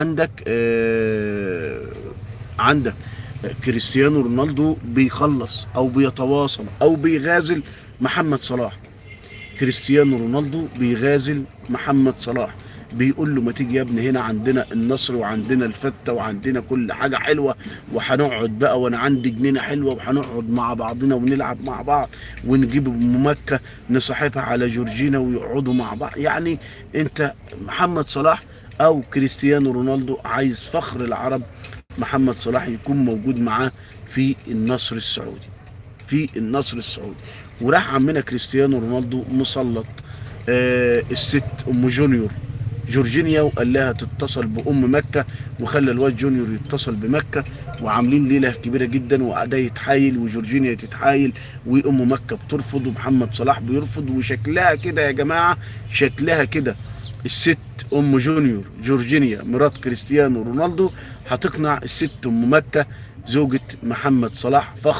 عندك عندك كريستيانو رونالدو بيخلص او بيتواصل او بيغازل محمد صلاح. كريستيانو رونالدو بيغازل محمد صلاح، بيقول له ما تيجي يا ابني، هنا عندنا النصر وعندنا الفتة وعندنا كل حاجة حلوة، وهنقعد بقى وانا عندي جنينة حلوة وهنقعد مع بعضنا ونلعب مع بعض ونجيب ام مكة نصاحبها على جورجينا ويقعدوا مع بعض. يعني انت محمد صلاح او كريستيانو رونالدو عايز فخر العرب محمد صلاح يكون موجود معاه في النصر السعودي، في النصر السعودي. وراح عمنا كريستيانو رونالدو مسلط الست ام جونيور جورجينيا، وقال لها تتصل بام مكه، وخلى الواد جونيور يتصل بمكه، وعاملين ليله كبيره جدا، وقعد يتحايل وجورجينيا تتحايل وام مكه بترفض ومحمد صلاح بيرفض. وشكلها كده يا جماعه، شكلها كده الست ام جونيور جورجينيا مرات كريستيانو رونالدو هتقنع الست ام مكه زوجة محمد صلاح فخر